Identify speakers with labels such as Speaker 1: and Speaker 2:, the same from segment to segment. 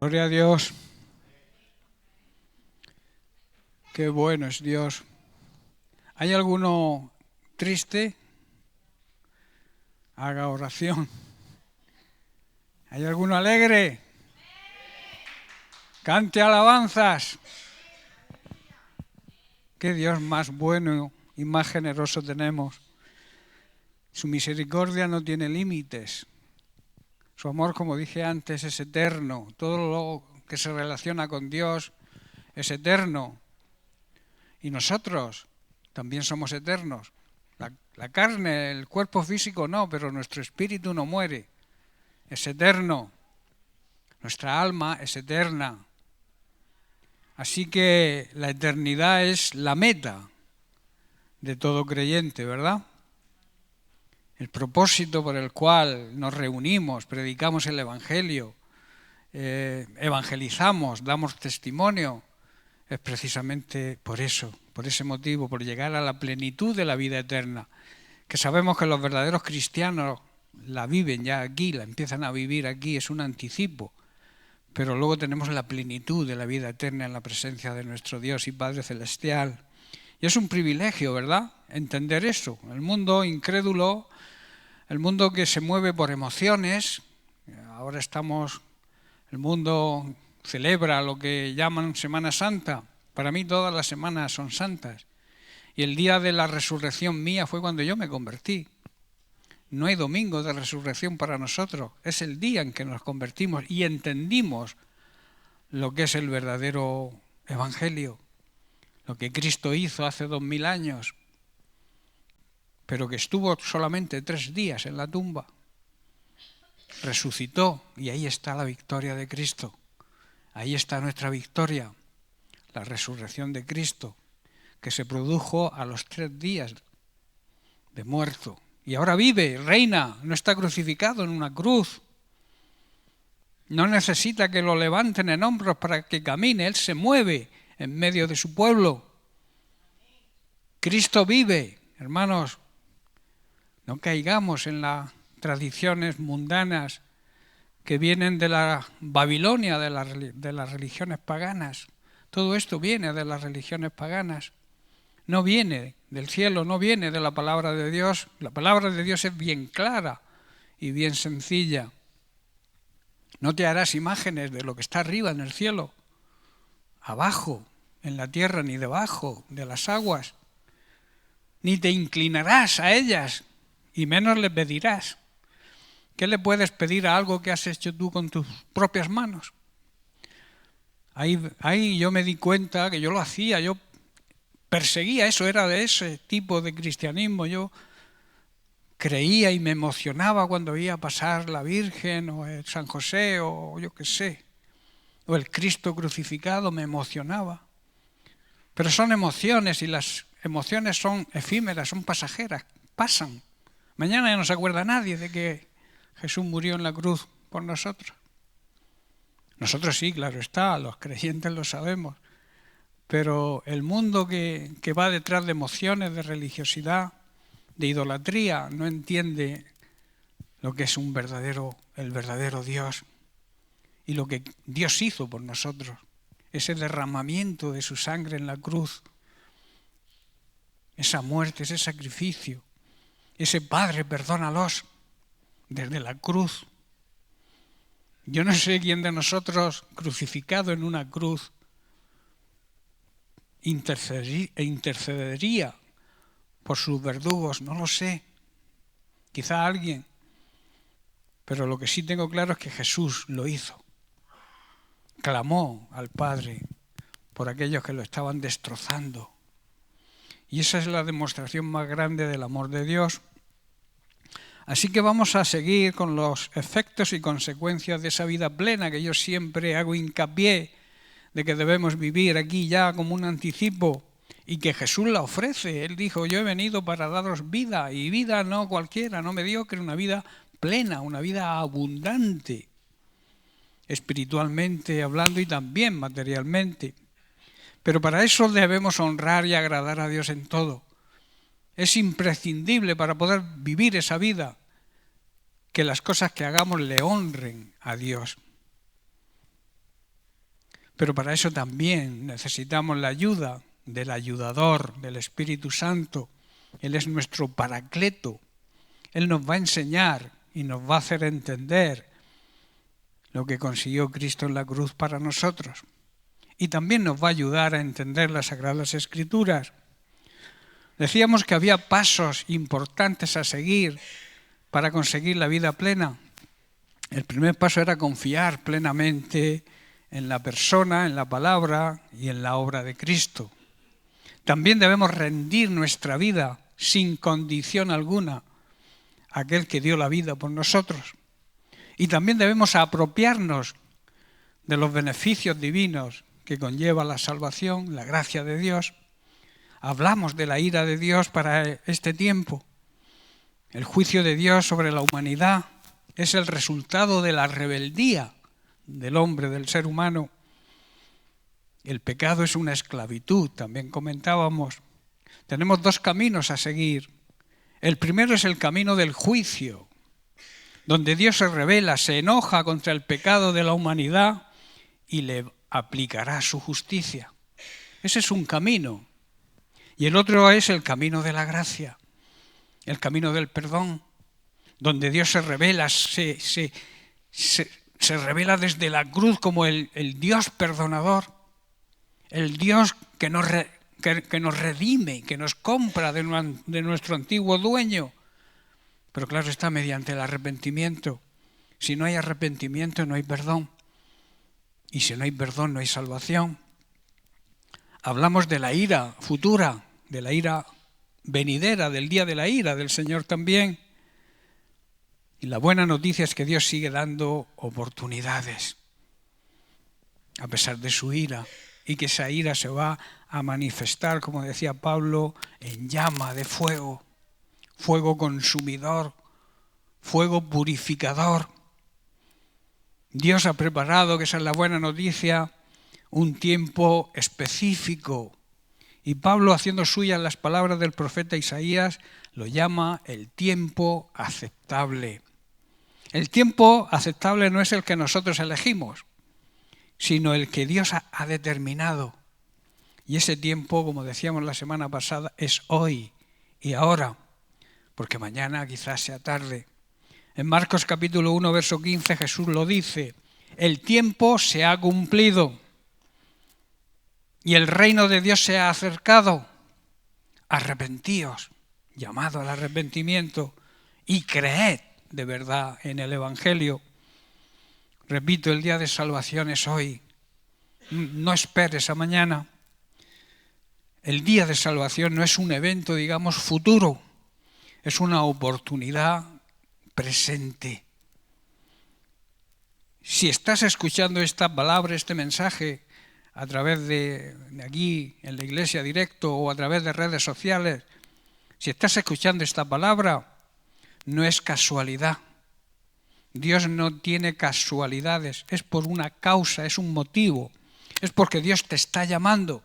Speaker 1: Gloria a Dios. Qué bueno es Dios. ¿Hay alguno triste? Haga oración. ¿Hay alguno alegre? Cante alabanzas. Qué Dios más bueno y más generoso tenemos. Su misericordia no tiene límites. Su amor, como dije antes, es eterno. Todo lo que se relaciona con Dios es eterno. Y nosotros también somos eternos. La carne, el cuerpo físico no, pero nuestro espíritu no muere. Es eterno. Nuestra alma es eterna. Así que la eternidad es la meta de todo creyente, ¿verdad? El propósito por el cual nos reunimos, predicamos el Evangelio, evangelizamos, damos testimonio, es precisamente por eso, por ese motivo, por llegar a la plenitud de la vida eterna, que sabemos que los verdaderos cristianos la viven ya aquí, la empiezan a vivir aquí, es un anticipo, pero luego tenemos la plenitud de la vida eterna en la presencia de nuestro Dios y Padre Celestial. Y es un privilegio, ¿verdad?, entender eso. El mundo incrédulo, el mundo que se mueve por emociones, ahora el mundo celebra lo que llaman Semana Santa. Para mí todas las semanas son santas. Y el día de la resurrección mía fue cuando yo me convertí. No hay domingo de resurrección para nosotros. Es el día en que nos convertimos y entendimos lo que es el verdadero evangelio, lo que Cristo hizo hace 2000 años, pero que estuvo solamente 3 días en la tumba. Resucitó y ahí está la victoria de Cristo. Ahí está nuestra victoria, la resurrección de Cristo, que se produjo a los 3 días de muerto. Y ahora vive, reina, no está crucificado en una cruz. No necesita que lo levanten en hombros para que camine, Él se mueve en medio de su pueblo. Cristo vive, hermanos. No caigamos en las tradiciones mundanas que vienen de la Babilonia, de las religiones paganas. Todo esto viene de las religiones paganas. No viene del cielo, no viene de la palabra de Dios. La palabra de Dios es bien clara y bien sencilla. No te harás imágenes de lo que está arriba en el cielo, abajo, en la tierra, ni debajo de las aguas. Ni te inclinarás a ellas, y menos le pedirás. ¿Qué le puedes pedir a algo que has hecho tú con tus propias manos? Ahí yo me di cuenta que yo lo hacía, yo perseguía eso, era de ese tipo de cristianismo. Yo creía y me emocionaba cuando veía pasar la Virgen o el San José o yo qué sé, o el Cristo crucificado, me emocionaba. Pero son emociones y las emociones son efímeras, son pasajeras, pasan. Mañana ya no se acuerda nadie de que Jesús murió en la cruz por nosotros. Nosotros sí, claro está, los creyentes lo sabemos. Pero el mundo que va detrás de emociones, de religiosidad, de idolatría, no entiende lo que es el verdadero Dios y lo que Dios hizo por nosotros. Ese derramamiento de su sangre en la cruz, esa muerte, ese sacrificio, ese Padre, perdónalos, desde la cruz. Yo no sé quién de nosotros, crucificado en una cruz, intercedería por sus verdugos, no lo sé. Quizá alguien. Pero lo que sí tengo claro es que Jesús lo hizo. Clamó al Padre por aquellos que lo estaban destrozando. Y esa es la demostración más grande del amor de Dios. Así que vamos a seguir con los efectos y consecuencias de esa vida plena que yo siempre hago hincapié de que debemos vivir aquí ya como un anticipo y que Jesús la ofrece. Él dijo, yo he venido para daros vida y vida no cualquiera, no mediocre, una vida plena, una vida abundante, espiritualmente hablando y también materialmente. Pero para eso debemos honrar y agradar a Dios en todo. Es imprescindible para poder vivir esa vida que las cosas que hagamos le honren a Dios. Pero para eso también necesitamos la ayuda del ayudador, del Espíritu Santo. Él es nuestro paracleto. Él nos va a enseñar y nos va a hacer entender lo que consiguió Cristo en la cruz para nosotros. Y también nos va a ayudar a entender las Sagradas Escrituras. Decíamos que había pasos importantes a seguir para conseguir la vida plena. El primer paso era confiar plenamente en la persona, en la palabra y en la obra de Cristo. También debemos rendir nuestra vida sin condición alguna a aquel que dio la vida por nosotros. Y también debemos apropiarnos de los beneficios divinos que conlleva la salvación, la gracia de Dios. Hablamos de la ira de Dios para este tiempo. El juicio de Dios sobre la humanidad es el resultado de la rebeldía del hombre, del ser humano. El pecado es una esclavitud, también comentábamos. Tenemos dos caminos a seguir. El primero es el camino del juicio, donde Dios se revela, se enoja contra el pecado de la humanidad y le aplicará su justicia. Ese es un camino. Y el otro es el camino de la gracia, el camino del perdón, donde Dios se revela, se revela desde la cruz como el Dios perdonador, el Dios que nos redime, que nos compra de nuestro antiguo dueño. Pero claro está, mediante el arrepentimiento. Si no hay arrepentimiento, no hay perdón. Y si no hay perdón, no hay salvación. Hablamos de la ira futura, de la ira venidera, del día de la ira del Señor también. Y la buena noticia es que Dios sigue dando oportunidades, a pesar de su ira, y que esa ira se va a manifestar, como decía Pablo, en llama de fuego, fuego consumidor, fuego purificador. Dios ha preparado, que esa es la buena noticia, un tiempo específico. Y Pablo, haciendo suyas las palabras del profeta Isaías, lo llama el tiempo aceptable. El tiempo aceptable no es el que nosotros elegimos, sino el que Dios ha determinado. Y ese tiempo, como decíamos la semana pasada, es hoy y ahora, porque mañana quizás sea tarde. En Marcos capítulo 1, verso 15, Jesús lo dice: el tiempo se ha cumplido y el reino de Dios se ha acercado. Arrepentíos, llamado al arrepentimiento, y creed de verdad en el Evangelio. Repito, el día de salvación es hoy. No esperes a mañana. El día de salvación no es un evento, digamos, futuro. Es una oportunidad presente. Si estás escuchando esta palabra, este mensaje, a través de aquí, en la iglesia directo, o a través de redes sociales, si estás escuchando esta palabra, no es casualidad. Dios no tiene casualidades, es por una causa, es un motivo, es porque Dios te está llamando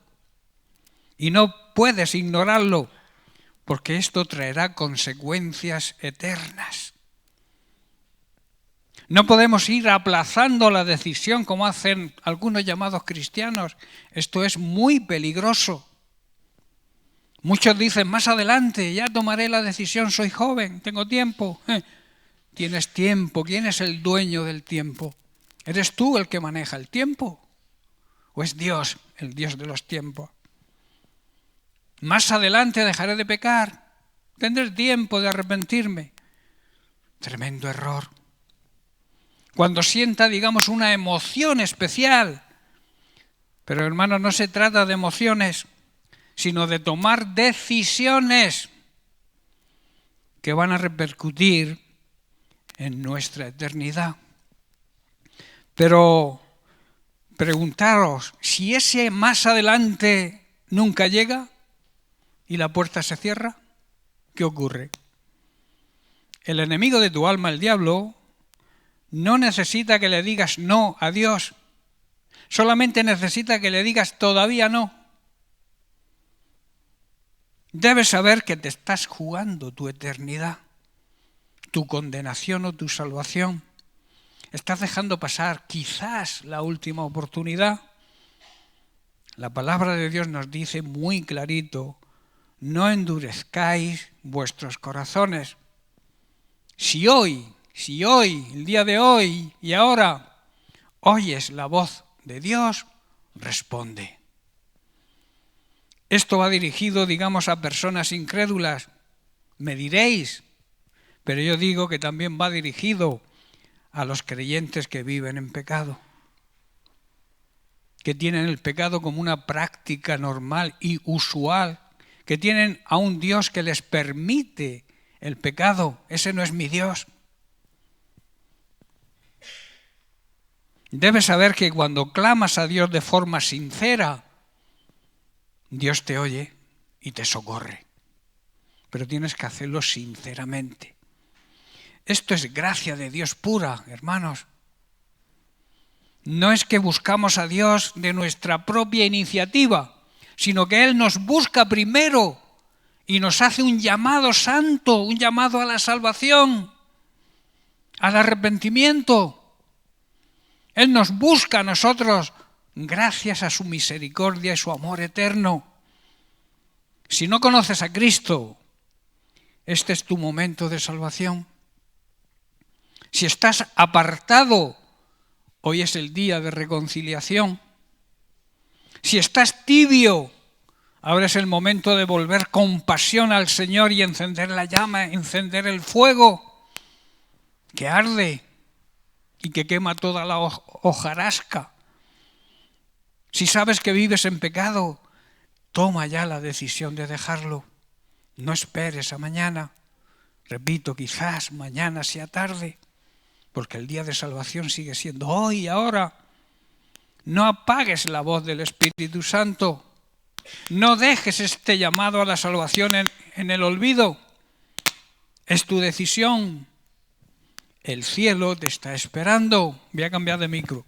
Speaker 1: y no puedes ignorarlo, porque esto traerá consecuencias eternas. No podemos ir aplazando la decisión como hacen algunos llamados cristianos. Esto es muy peligroso. Muchos dicen, más adelante, ya tomaré la decisión, soy joven, tengo tiempo. Tienes tiempo. ¿Quién es el dueño del tiempo? ¿Eres tú el que maneja el tiempo? ¿O es Dios, el Dios de los tiempos? Más adelante dejaré de pecar. Tendré tiempo de arrepentirme. Tremendo error. Cuando sienta, digamos, una emoción especial. Pero, hermanos, no se trata de emociones, sino de tomar decisiones que van a repercutir en nuestra eternidad. Pero preguntaros, si ese más adelante nunca llega y la puerta se cierra, ¿qué ocurre? El enemigo de tu alma, el diablo, no necesita que le digas no a Dios, solamente necesita que le digas todavía no. Debes saber que te estás jugando tu eternidad, tu condenación o tu salvación. Estás dejando pasar quizás la última oportunidad. La palabra de Dios nos dice muy clarito, no endurezcáis vuestros corazones. Si hoy, el día de hoy y ahora, oyes la voz de Dios, responde. Esto va dirigido, digamos, a personas incrédulas. Me diréis, pero yo digo que también va dirigido a los creyentes que viven en pecado, que tienen el pecado como una práctica normal y usual, que tienen a un Dios que les permite el pecado. Ese no es mi Dios. Debes saber que cuando clamas a Dios de forma sincera, Dios te oye y te socorre. Pero tienes que hacerlo sinceramente. Esto es gracia de Dios pura, hermanos. No es que buscamos a Dios de nuestra propia iniciativa, sino que Él nos busca primero y nos hace un llamado santo, un llamado a la salvación, al arrepentimiento. Él nos busca a nosotros gracias a su misericordia y su amor eterno. Si no conoces a Cristo, este es tu momento de salvación. Si estás apartado, hoy es el día de reconciliación. Si estás tibio, ahora es el momento de volver con pasión al Señor y encender la llama, encender el fuego que arde y que quema toda la hojarasca. Si sabes que vives en pecado, toma ya la decisión de dejarlo. No esperes a mañana. Repito, quizás mañana sea tarde, porque el día de salvación sigue siendo hoy y ahora. No apagues la voz del Espíritu Santo. No dejes este llamado a la salvación en el olvido. Es tu decisión. El cielo te está esperando. Voy a cambiar de micro.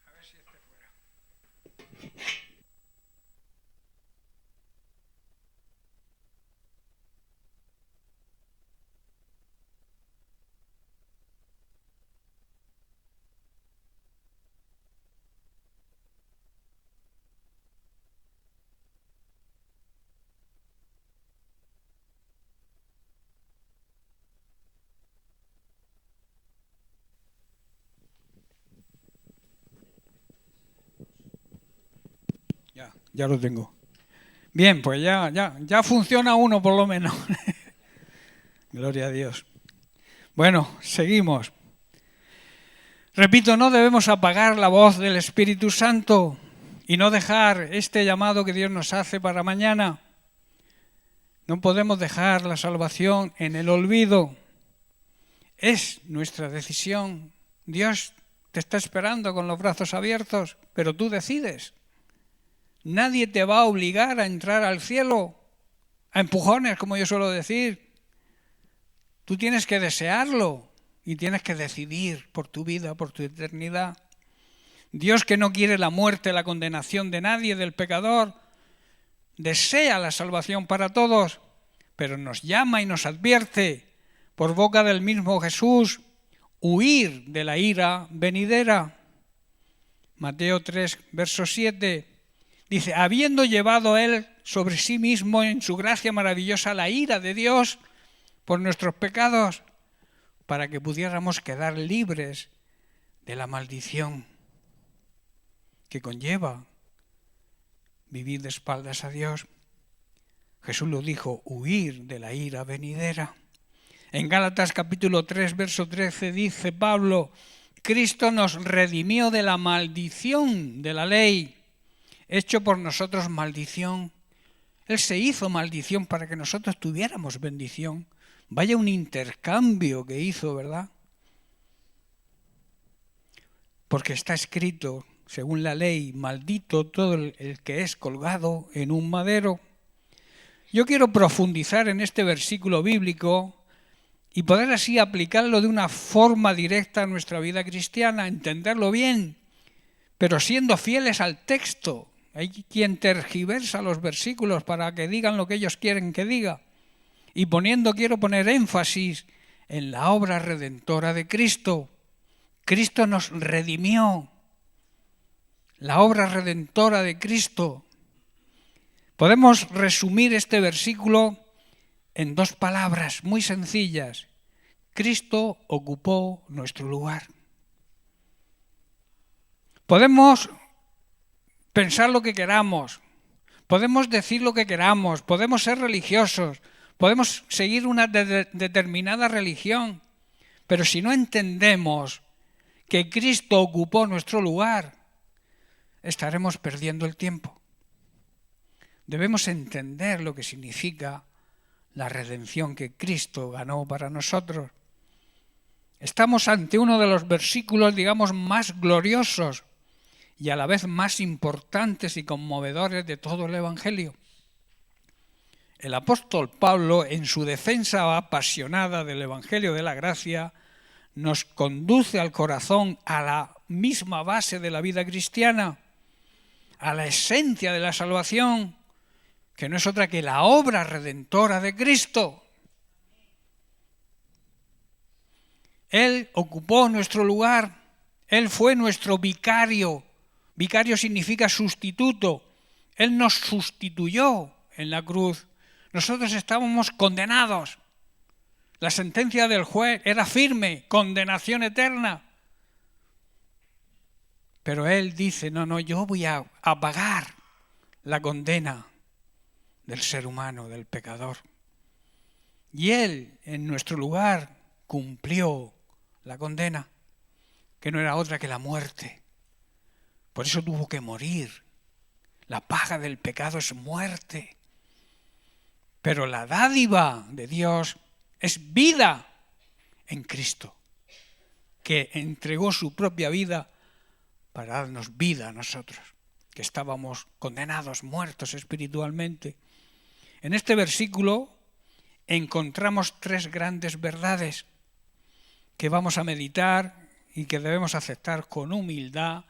Speaker 1: A ver si este fuera. Ya lo tengo. Bien, pues ya funciona uno por lo menos. Gloria a Dios. Bueno, seguimos. Repito, no debemos apagar la voz del Espíritu Santo y no dejar este llamado que Dios nos hace para mañana. No podemos dejar la salvación en el olvido. Es nuestra decisión. Dios te está esperando con los brazos abiertos, pero tú decides. Nadie te va a obligar a entrar al cielo, a empujones, como yo suelo decir. Tú tienes que desearlo y tienes que decidir por tu vida, por tu eternidad. Dios, que no quiere la muerte, la condenación de nadie, del pecador, desea la salvación para todos, pero nos llama y nos advierte por boca del mismo Jesús, huir de la ira venidera. Mateo 3, verso 7. Dice, habiendo llevado Él sobre sí mismo en su gracia maravillosa la ira de Dios por nuestros pecados, para que pudiéramos quedar libres de la maldición que conlleva vivir de espaldas a Dios. Jesús lo dijo, huir de la ira venidera. En Gálatas capítulo 3, verso 13 dice Pablo, Cristo nos redimió de la maldición de la ley, hecho por nosotros maldición. Él se hizo maldición para que nosotros tuviéramos bendición. Vaya un intercambio que hizo, ¿verdad? Porque está escrito, según la ley, maldito todo el que es colgado en un madero. Yo quiero profundizar en este versículo bíblico y poder así aplicarlo de una forma directa a nuestra vida cristiana, entenderlo bien, pero siendo fieles al texto. Hay quien tergiversa los versículos para que digan lo que ellos quieren que diga. Y quiero poner énfasis en la obra redentora de Cristo. Cristo nos redimió. La obra redentora de Cristo. Podemos resumir este versículo en 2 palabras muy sencillas. Cristo ocupó nuestro lugar. Podemos pensar lo que queramos, podemos decir lo que queramos, podemos ser religiosos, podemos seguir una determinada religión, pero si no entendemos que Cristo ocupó nuestro lugar, estaremos perdiendo el tiempo. Debemos entender lo que significa la redención que Cristo ganó para nosotros. Estamos ante uno de los versículos, digamos, más gloriosos y a la vez más importantes y conmovedores de todo el Evangelio. El apóstol Pablo, en su defensa apasionada del Evangelio de la Gracia, nos conduce al corazón, a la misma base de la vida cristiana, a la esencia de la salvación, que no es otra que la obra redentora de Cristo. Él ocupó nuestro lugar, Él fue nuestro vicario. Vicario significa sustituto. Él nos sustituyó en la cruz. Nosotros estábamos condenados. La sentencia del juez era firme, condenación eterna. Pero Él dice, no, yo voy a pagar la condena del ser humano, del pecador. Y Él, en nuestro lugar, cumplió la condena, que no era otra que la muerte. Por eso tuvo que morir. La paga del pecado es muerte. Pero la dádiva de Dios es vida en Cristo, que entregó su propia vida para darnos vida a nosotros, que estábamos condenados, muertos espiritualmente. En este versículo encontramos 3 grandes verdades que vamos a meditar y que debemos aceptar con humildad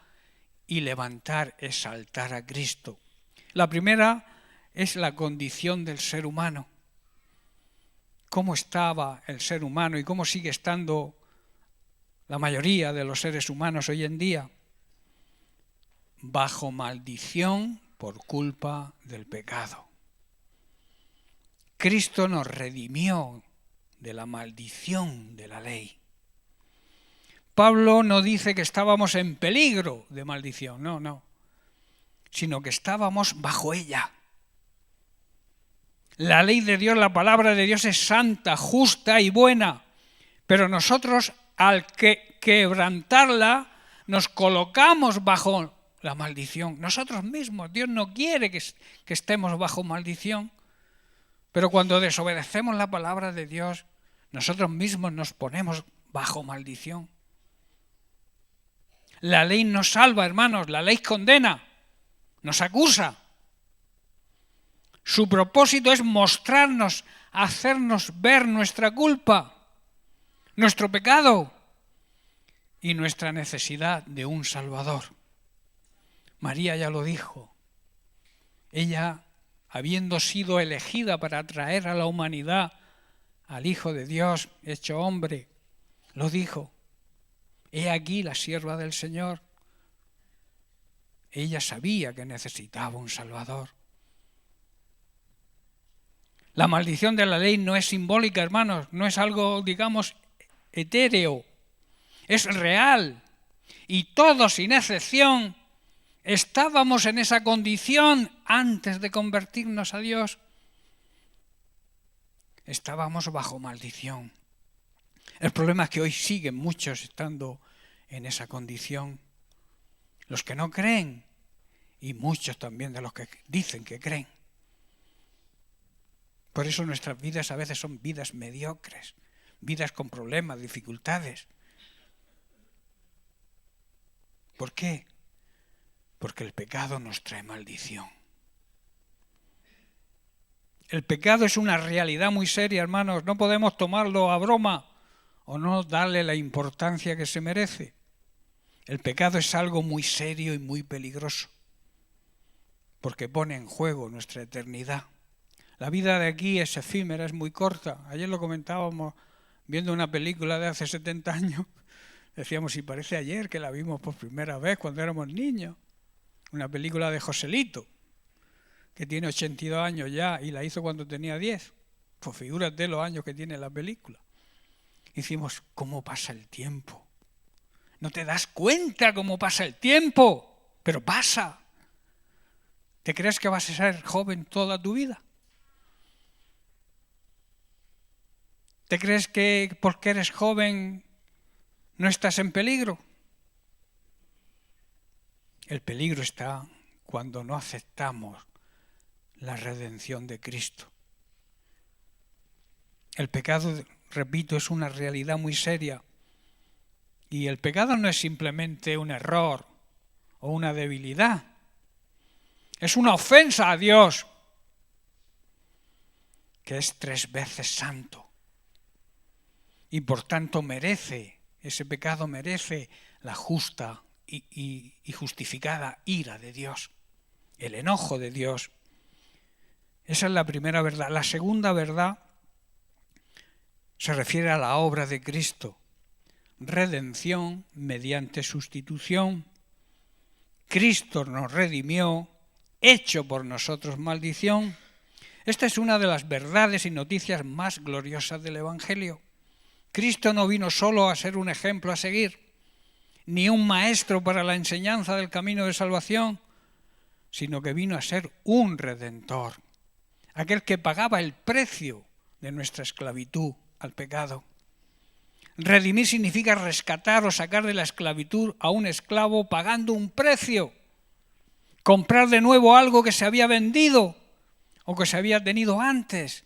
Speaker 1: y levantar, exaltar a Cristo. La primera es la condición del ser humano. ¿Cómo estaba el ser humano y cómo sigue estando la mayoría de los seres humanos hoy en día? Bajo maldición por culpa del pecado. Cristo nos redimió de la maldición de la ley. Pablo no dice que estábamos en peligro de maldición, no, sino que estábamos bajo ella. La ley de Dios, la palabra de Dios es santa, justa y buena, pero nosotros al quebrantarla nos colocamos bajo la maldición. Nosotros mismos, Dios no quiere que estemos bajo maldición, pero cuando desobedecemos la palabra de Dios, nosotros mismos nos ponemos bajo maldición. La ley nos salva, hermanos, la ley condena, nos acusa. Su propósito es mostrarnos, hacernos ver nuestra culpa, nuestro pecado y nuestra necesidad de un Salvador. María ya lo dijo. Ella, habiendo sido elegida para traer a la humanidad al Hijo de Dios hecho hombre, lo dijo. He aquí la sierva del Señor. Ella sabía que necesitaba un Salvador. La maldición de la ley no es simbólica, hermanos, no es algo, digamos, etéreo, es real. Y todos, sin excepción, estábamos en esa condición antes de convertirnos a Dios. Estábamos bajo maldición. El problema es que hoy siguen muchos estando en esa condición. Los que no creen y muchos también de los que dicen que creen. Por eso nuestras vidas a veces son vidas mediocres, vidas con problemas, dificultades. ¿Por qué? Porque el pecado nos trae maldición. El pecado es una realidad muy seria, hermanos. No podemos tomarlo a broma o no darle la importancia que se merece. El pecado es algo muy serio y muy peligroso, porque pone en juego nuestra eternidad. La vida de aquí es efímera, es muy corta. Ayer lo comentábamos viendo una película de hace 70 años. Decíamos, si parece ayer que la vimos por primera vez cuando éramos niños. Una película de Joselito, que tiene 82 años ya y la hizo cuando tenía 10. Pues figúrate los años que tiene la película. Hicimos, ¿cómo pasa el tiempo? No te das cuenta cómo pasa el tiempo, pero pasa. ¿Te crees que vas a ser joven toda tu vida? ¿Te crees que porque eres joven no estás en peligro? El peligro está cuando no aceptamos la redención de Cristo. El pecado, repito, es una realidad muy seria. Y el pecado no es simplemente un error o una debilidad. Es una ofensa a Dios, que es 3 veces santo. Y por tanto ese pecado merece la justa y justificada ira de Dios, el enojo de Dios. Esa es la primera verdad. La segunda verdad se refiere a la obra de Cristo. Redención mediante sustitución. Cristo nos redimió, hecho por nosotros maldición. Esta es una de las verdades y noticias más gloriosas del Evangelio. Cristo no vino solo a ser un ejemplo a seguir, ni un maestro para la enseñanza del camino de salvación, sino que vino a ser un redentor, aquel que pagaba el precio de nuestra esclavitud al pecado. Redimir significa rescatar o sacar de la esclavitud a un esclavo pagando un precio, comprar de nuevo algo que se había vendido o que se había tenido antes.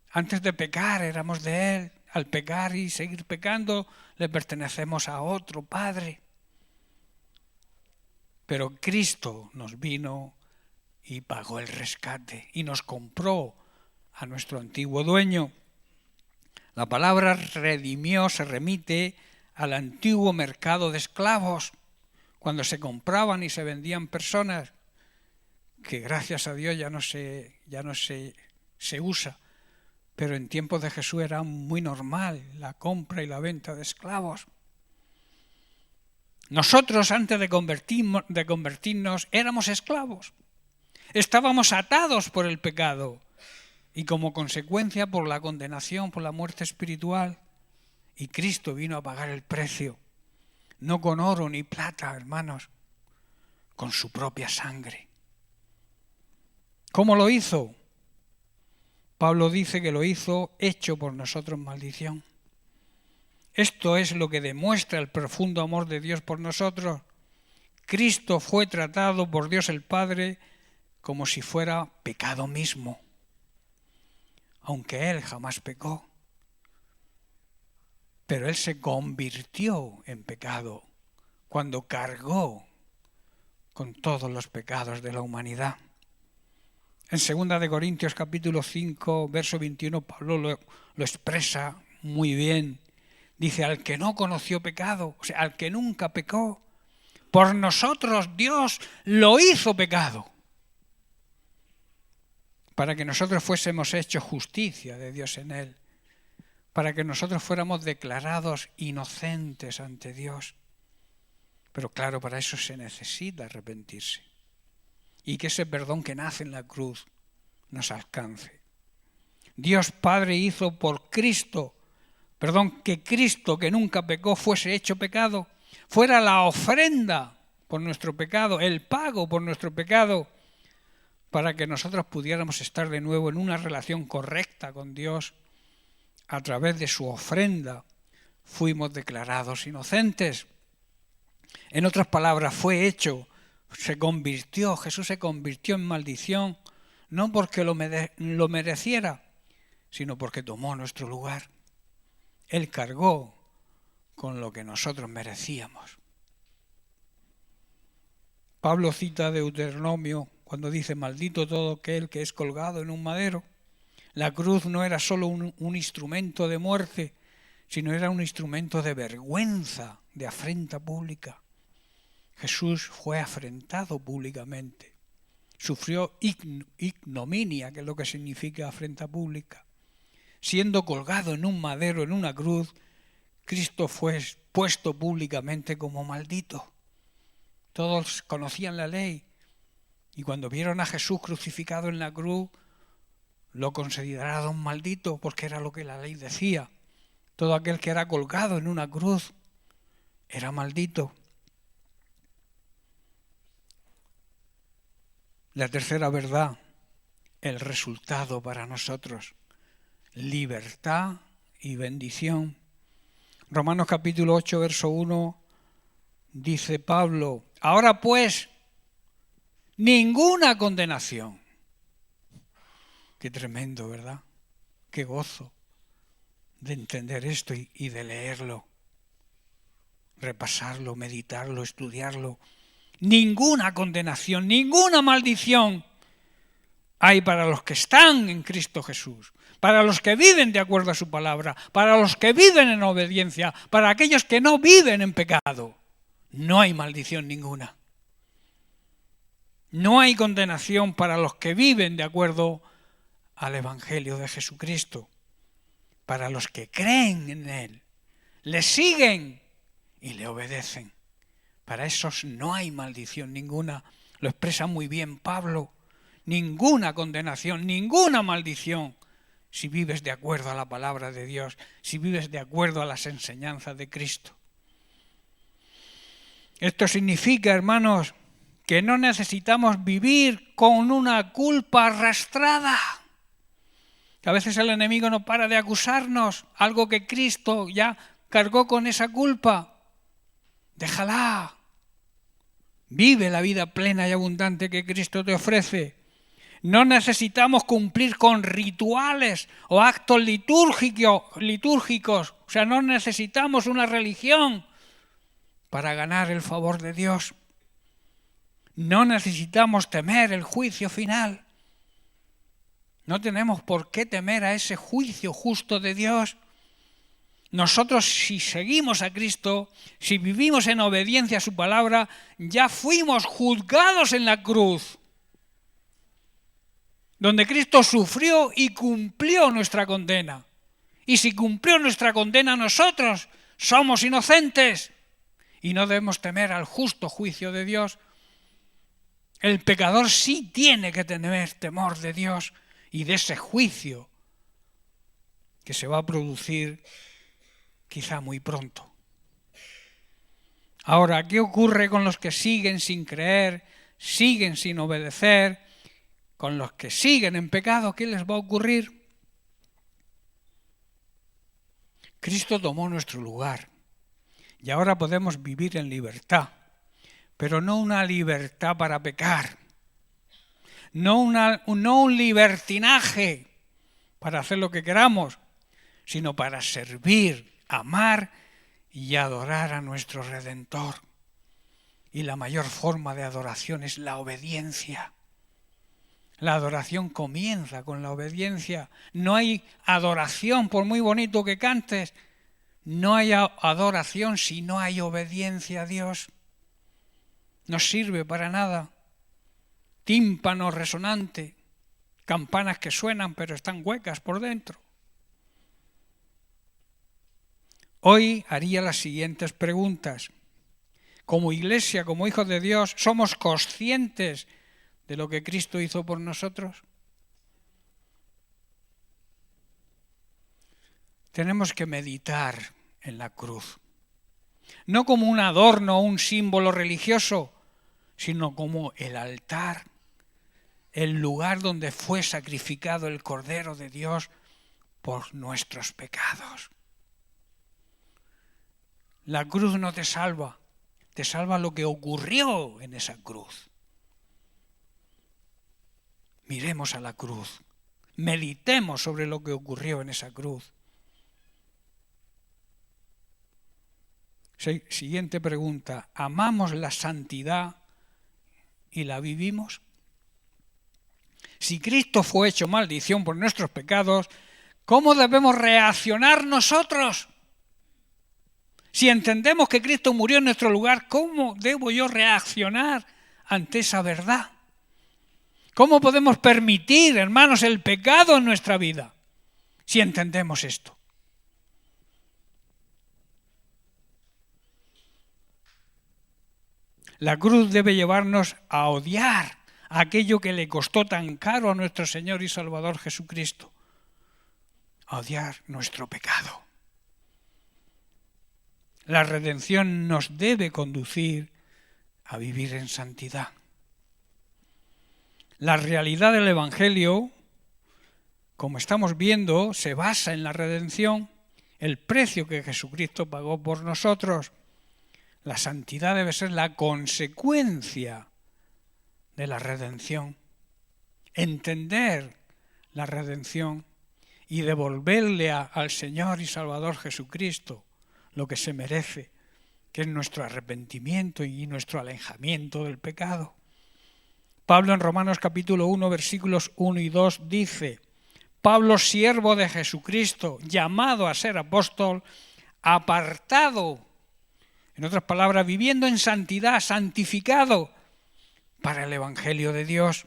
Speaker 1: Antes de pecar éramos de Él. Al pecar y seguir pecando le pertenecemos a otro Padre. Pero Cristo nos vino y pagó el rescate y nos compró a nuestro antiguo dueño. La palabra redimió se remite al antiguo mercado de esclavos, cuando se compraban y se vendían personas, que gracias a Dios ya no se usa. Pero en tiempos de Jesús era muy normal la compra y la venta de esclavos. Nosotros, antes de convertirnos, éramos esclavos. Estábamos atados por el pecado y como consecuencia por la condenación, por la muerte espiritual. Y Cristo vino a pagar el precio, no con oro ni plata, hermanos, con su propia sangre. ¿Cómo lo hizo? Pablo dice que lo hizo hecho por nosotros maldición. Esto es lo que demuestra el profundo amor de Dios por nosotros. Cristo fue tratado por Dios el Padre como si fuera pecado mismo, aunque Él jamás pecó. Pero Él se convirtió en pecado cuando cargó con todos los pecados de la humanidad. En 2 Corintios capítulo 5, verso 21, Pablo lo expresa muy bien. Dice, al que no conoció pecado, o sea, al que nunca pecó, por nosotros Dios lo hizo pecado, para que nosotros fuésemos hechos justicia de Dios en él, para que nosotros fuéramos declarados inocentes ante Dios. Pero claro, para eso se necesita arrepentirse. Y que ese perdón que nace en la cruz nos alcance. Dios Padre hizo por Cristo, que Cristo, que nunca pecó, fuese hecho pecado, fuera la ofrenda por nuestro pecado, el pago por nuestro pecado, para que nosotros pudiéramos estar de nuevo en una relación correcta con Dios. A través de su ofrenda fuimos declarados inocentes. En otras palabras, Jesús se convirtió en maldición, no porque lo mereciera, sino porque tomó nuestro lugar. Él cargó con lo que nosotros merecíamos. Pablo cita Deuteronomio cuando dice maldito todo aquel que es colgado en un madero. La cruz no era solo un instrumento de muerte, sino era un instrumento de vergüenza, de afrenta pública. Jesús fue afrentado públicamente. Sufrió ignominia, que es lo que significa afrenta pública. Siendo colgado en un madero, en una cruz, Cristo fue puesto públicamente como maldito. Todos conocían la ley y cuando vieron a Jesús crucificado en la cruz, lo consideraron maldito porque era lo que la ley decía. Todo aquel que era colgado en una cruz era maldito. La tercera verdad, el resultado para nosotros, libertad y bendición. Romanos capítulo 8, verso 1, dice Pablo, ahora pues, ninguna condenación. Qué tremendo, ¿verdad? Qué gozo de entender esto y de leerlo, repasarlo, meditarlo, estudiarlo. Ninguna condenación, ninguna maldición hay para los que están en Cristo Jesús, para los que viven de acuerdo a su palabra, para los que viven en obediencia, para aquellos que no viven en pecado. No hay maldición ninguna. No hay condenación para los que viven de acuerdo al Evangelio de Jesucristo, para los que creen en Él, le siguen y le obedecen. Para esos no hay maldición ninguna. Lo expresa muy bien Pablo. Ninguna condenación, ninguna maldición, si vives de acuerdo a la palabra de Dios, si vives de acuerdo a las enseñanzas de Cristo. Esto significa, hermanos, que no necesitamos vivir con una culpa arrastrada. Que a veces el enemigo no para de acusarnos, algo que Cristo ya cargó con esa culpa. Déjala. Vive la vida plena y abundante que Cristo te ofrece. No necesitamos cumplir con rituales o actos litúrgicos. O sea, no necesitamos una religión para ganar el favor de Dios. No necesitamos temer el juicio final. No tenemos por qué temer a ese juicio justo de Dios. Nosotros, si seguimos a Cristo, si vivimos en obediencia a su palabra, ya fuimos juzgados en la cruz, donde Cristo sufrió y cumplió nuestra condena. Y si cumplió nuestra condena, nosotros somos inocentes y no debemos temer al justo juicio de Dios. El pecador sí tiene que tener temor de Dios y de ese juicio que se va a producir quizá muy pronto. Ahora, ¿qué ocurre con los que siguen sin creer, siguen sin obedecer? Con los que siguen en pecado, ¿qué les va a ocurrir? Cristo tomó nuestro lugar y ahora podemos vivir en libertad, pero no una libertad para pecar, no un libertinaje para hacer lo que queramos, sino para servir, amar y adorar a nuestro Redentor. Y la mayor forma de adoración es la obediencia. La adoración comienza con la obediencia. No hay adoración por muy bonito que cantes. No hay adoración si no hay obediencia a Dios. No sirve para nada. Tímpano resonante, campanas que suenan pero están huecas por dentro. Hoy haría las siguientes preguntas. Como iglesia, como hijos de Dios, ¿somos conscientes de lo que Cristo hizo por nosotros? Tenemos que meditar en la cruz. No como un adorno o un símbolo religioso, sino como el altar, el lugar donde fue sacrificado el Cordero de Dios por nuestros pecados. La cruz no te salva lo que ocurrió en esa cruz. Miremos a la cruz, meditemos sobre lo que ocurrió en esa cruz. Siguiente pregunta, ¿amamos la santidad y la vivimos? Si Cristo fue hecho maldición por nuestros pecados, ¿cómo debemos reaccionar nosotros? Si entendemos que Cristo murió en nuestro lugar, ¿cómo debo yo reaccionar ante esa verdad? ¿Cómo podemos permitir, hermanos, el pecado en nuestra vida si entendemos esto? La cruz debe llevarnos a odiar aquello que le costó tan caro a nuestro Señor y Salvador Jesucristo. A odiar nuestro pecado. La redención nos debe conducir a vivir en santidad. La realidad del Evangelio, como estamos viendo, se basa en la redención, el precio que Jesucristo pagó por nosotros. La santidad debe ser la consecuencia de la redención. Entender la redención y devolverle al Señor y Salvador Jesucristo lo que se merece, que es nuestro arrepentimiento y nuestro alejamiento del pecado. Pablo en Romanos capítulo 1, versículos 1 y 2 dice: Pablo, siervo de Jesucristo, llamado a ser apóstol, apartado, en otras palabras, viviendo en santidad, santificado para el Evangelio de Dios,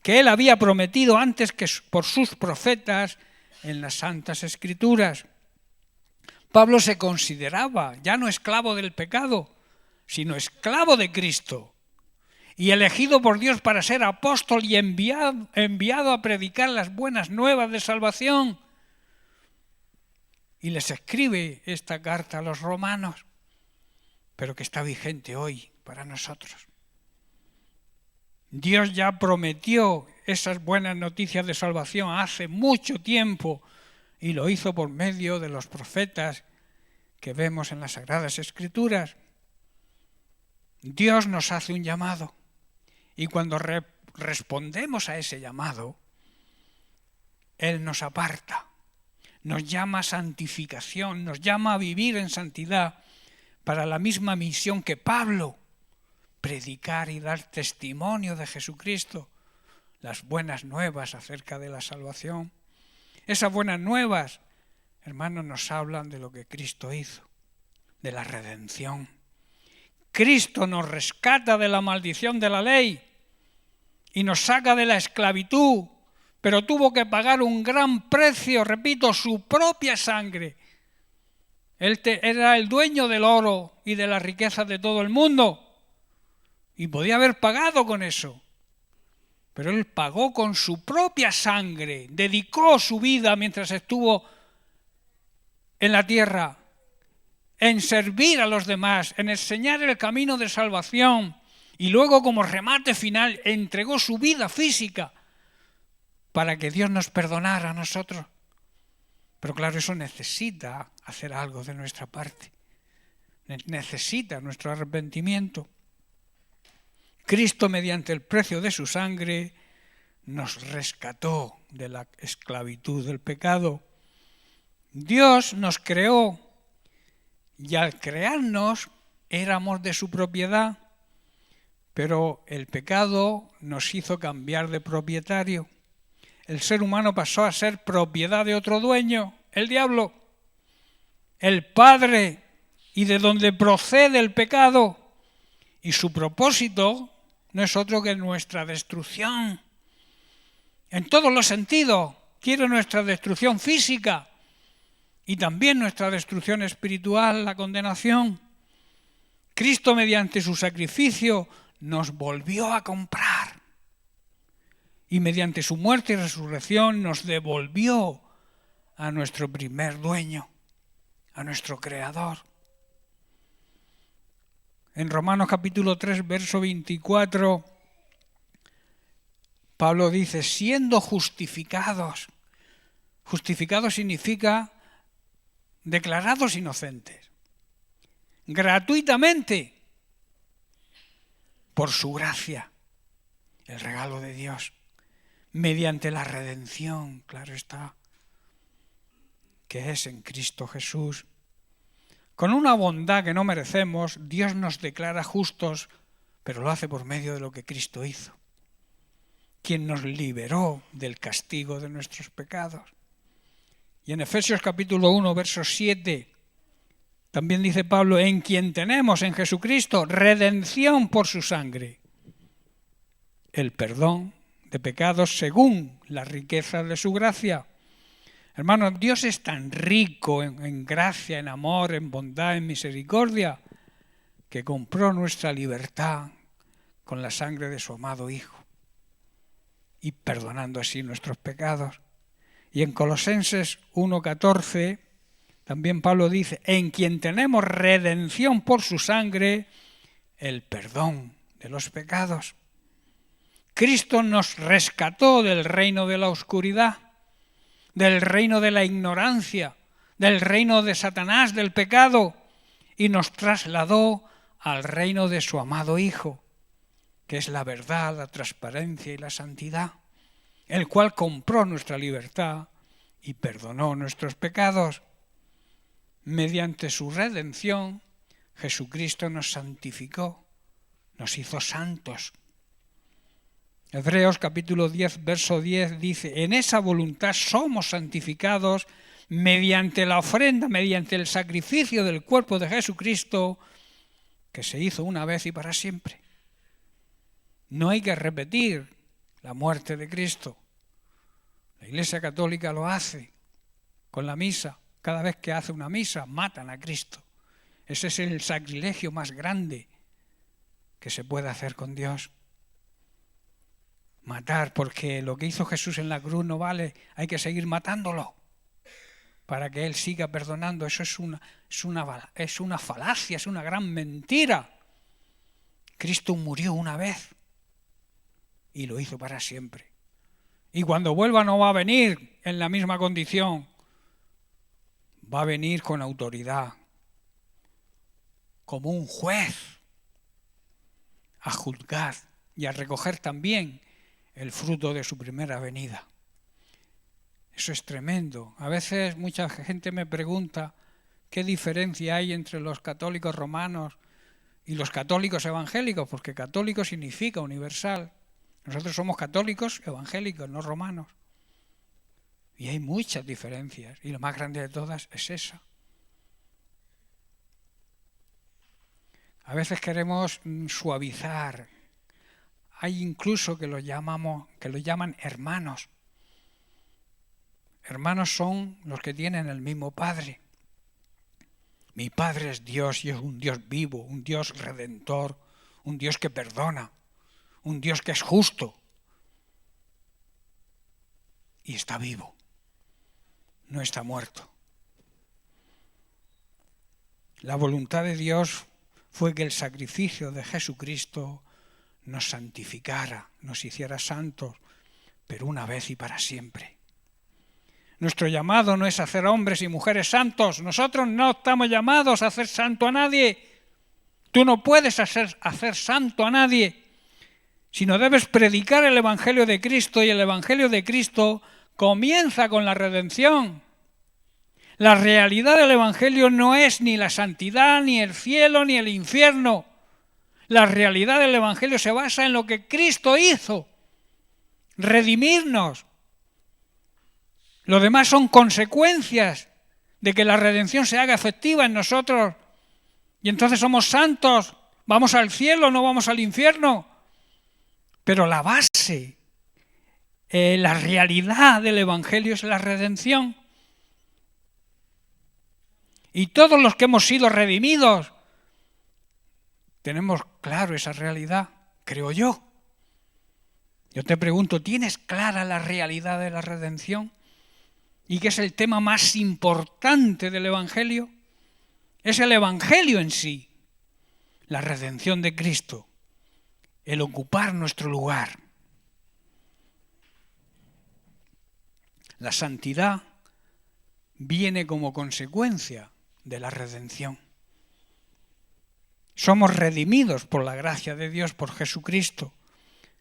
Speaker 1: que él había prometido antes que por sus profetas en las Santas Escrituras. Pablo se consideraba ya no esclavo del pecado, sino esclavo de Cristo, y elegido por Dios para ser apóstol y enviado a predicar las buenas nuevas de salvación. Y les escribe esta carta a los romanos, pero que está vigente hoy para nosotros. Dios ya prometió esas buenas noticias de salvación hace mucho tiempo y lo hizo por medio de los profetas que vemos en las Sagradas Escrituras. Dios nos hace un llamado y cuando respondemos a ese llamado, Él nos aparta, nos llama a santificación, nos llama a vivir en santidad para la misma misión que Pablo, predicar y dar testimonio de Jesucristo, las buenas nuevas acerca de la salvación. Esas buenas nuevas, hermanos, nos hablan de lo que Cristo hizo, de la redención. Cristo nos rescata de la maldición de la ley y nos saca de la esclavitud, pero tuvo que pagar un gran precio, repito, su propia sangre. Él era el dueño del oro y de las riquezas de todo el mundo y podía haber pagado con eso. Pero Él pagó con su propia sangre, dedicó su vida mientras estuvo en la tierra, en servir a los demás, en enseñar el camino de salvación y luego como remate final entregó su vida física para que Dios nos perdonara a nosotros. Pero claro, eso necesita hacer algo de nuestra parte, necesita nuestro arrepentimiento. Cristo, mediante el precio de su sangre, nos rescató de la esclavitud del pecado. Dios nos creó y al crearnos éramos de su propiedad, pero el pecado nos hizo cambiar de propietario. El ser humano pasó a ser propiedad de otro dueño, el diablo, el padre, y de donde procede el pecado. Y su propósito no es otro que nuestra destrucción. En todos los sentidos, quiere nuestra destrucción física y también nuestra destrucción espiritual, la condenación. Cristo, mediante su sacrificio, nos volvió a comprar. Y mediante su muerte y resurrección nos devolvió a nuestro primer dueño, a nuestro Creador. En Romanos capítulo 3, verso 24, Pablo dice, siendo justificados. Justificados significa declarados inocentes, gratuitamente, por su gracia, el regalo de Dios, mediante la redención, claro está, que es en Cristo Jesús. Con una bondad que no merecemos, Dios nos declara justos, pero lo hace por medio de lo que Cristo hizo. quien nos liberó del castigo de nuestros pecados. Y en Efesios capítulo 1, verso 7, también dice Pablo, en quien tenemos en Jesucristo redención por su sangre, el perdón de pecados según la riqueza de su gracia. Hermanos, Dios es tan rico en gracia, en amor, en bondad, en misericordia, que compró nuestra libertad con la sangre de su amado Hijo y perdonando así nuestros pecados. Y en Colosenses 1:14 también Pablo dice, en quien tenemos redención por su sangre, el perdón de los pecados. Cristo nos rescató del reino de la oscuridad, del reino de la ignorancia, del reino de Satanás, del pecado, y nos trasladó al reino de su amado Hijo, que es la verdad, la transparencia y la santidad, el cual compró nuestra libertad y perdonó nuestros pecados. Mediante su redención, Jesucristo nos santificó, nos hizo santos. Hebreos capítulo 10, verso 10 dice, en esa voluntad somos santificados mediante la ofrenda, mediante el sacrificio del cuerpo de Jesucristo, que se hizo una vez y para siempre. No hay que repetir la muerte de Cristo. La Iglesia Católica lo hace con la misa. Cada vez que hace una misa, matan a Cristo. Ese es el sacrilegio más grande que se puede hacer con Dios. Matar, porque lo que hizo Jesús en la cruz no vale, hay que seguir matándolo para que Él siga perdonando. Eso es una falacia, es una gran mentira. Cristo murió una vez y lo hizo para siempre. Y cuando vuelva no va a venir en la misma condición, va a venir con autoridad, como un juez, a juzgar y a recoger también el fruto de su primera venida. Eso es tremendo. A veces mucha gente me pregunta qué diferencia hay entre los católicos romanos y los católicos evangélicos, porque católico significa universal. Nosotros somos católicos evangélicos, no romanos. Y hay muchas diferencias, y la más grande de todas es esa. A veces queremos suavizar. Hay incluso que lo llaman hermanos. Hermanos son los que tienen el mismo Padre. Mi Padre es Dios y es un Dios vivo, un Dios redentor, un Dios que perdona, un Dios que es justo y está vivo, no está muerto. La voluntad de Dios fue que el sacrificio de Jesucristo nos santificara, nos hiciera santos, pero una vez y para siempre. Nuestro llamado no es hacer hombres y mujeres santos. Nosotros no estamos llamados a hacer santo a nadie. Tú no puedes hacer santo a nadie, sino debes predicar el Evangelio de Cristo, y el Evangelio de Cristo comienza con la redención. La realidad del Evangelio no es ni la santidad, ni el cielo, ni el infierno. La realidad del Evangelio se basa en lo que Cristo hizo, redimirnos. Lo demás son consecuencias de que la redención se haga efectiva en nosotros. Y entonces somos santos, vamos al cielo, no vamos al infierno. Pero la base, la realidad del Evangelio es la redención. Y todos los que hemos sido redimidos, tenemos claro esa realidad, creo yo. Yo te pregunto, ¿tienes clara la realidad de la redención? ¿Y qué es el tema más importante del Evangelio? Es el Evangelio en sí, la redención de Cristo, el ocupar nuestro lugar. La santidad viene como consecuencia de la redención. Somos redimidos por la gracia de Dios, por Jesucristo.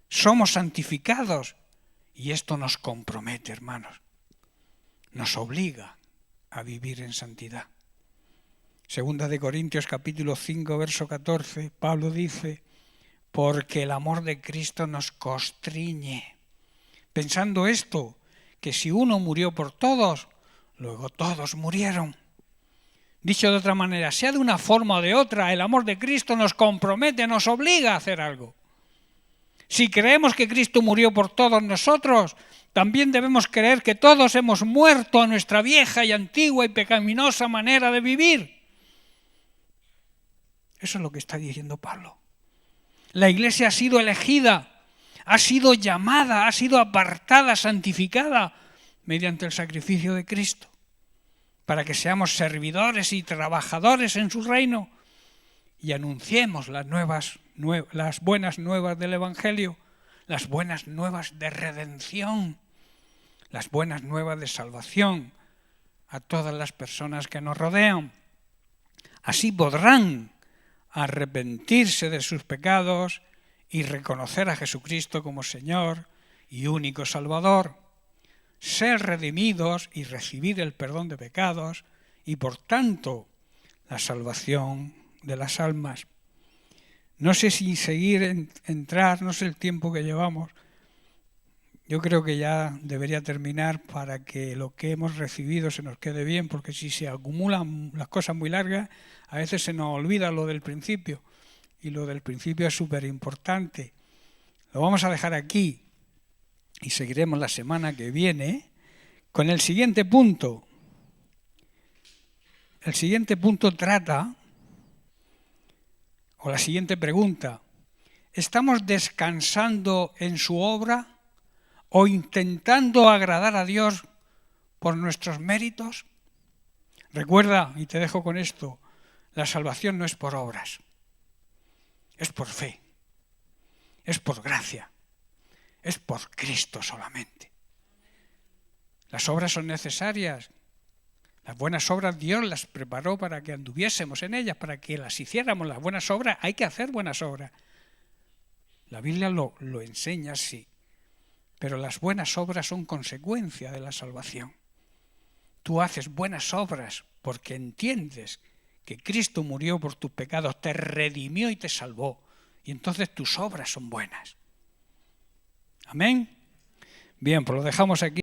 Speaker 1: Somos santificados y esto nos compromete, hermanos. Nos obliga a vivir en santidad. Segunda de Corintios capítulo 5, verso 14, Pablo dice, porque el amor de Cristo nos constriñe. pensando esto, que si uno murió por todos, luego todos murieron. Dicho de otra manera, sea de una forma o de otra, el amor de Cristo nos compromete, nos obliga a hacer algo. Si creemos que Cristo murió por todos nosotros, también debemos creer que todos hemos muerto a nuestra vieja y antigua y pecaminosa manera de vivir. Eso es lo que está diciendo Pablo. La Iglesia ha sido elegida, ha sido llamada, ha sido apartada, santificada mediante el sacrificio de Cristo, para que seamos servidores y trabajadores en su reino y anunciemos las buenas nuevas del Evangelio, las buenas nuevas de redención, las buenas nuevas de salvación a todas las personas que nos rodean. Así podrán arrepentirse de sus pecados y reconocer a Jesucristo como Señor y único Salvador, ser redimidos y recibir el perdón de pecados y, por tanto, la salvación de las almas. No sé si seguir entrar, no sé el tiempo que llevamos. Yo creo que ya debería terminar para que lo que hemos recibido se nos quede bien, porque si se acumulan las cosas muy largas, a veces se nos olvida lo del principio, y lo del principio es súper importante. Lo vamos a dejar aquí y seguiremos la semana que viene con el siguiente punto. El siguiente punto trata, o la siguiente pregunta: ¿estamos descansando en su obra o intentando agradar a Dios por nuestros méritos? Recuerda, y te dejo con esto, la salvación no es por obras, es por fe, es por gracia, es por Cristo solamente. Las obras son necesarias. Las buenas obras Dios las preparó para que anduviésemos en ellas, para que las hiciéramos. Las buenas obras, hay que hacer buenas obras. La Biblia lo enseña así. Pero las buenas obras son consecuencia de la salvación. Tú haces buenas obras porque entiendes que Cristo murió por tus pecados, te redimió y te salvó. Y entonces tus obras son buenas. Amén. Bien, pues lo dejamos aquí.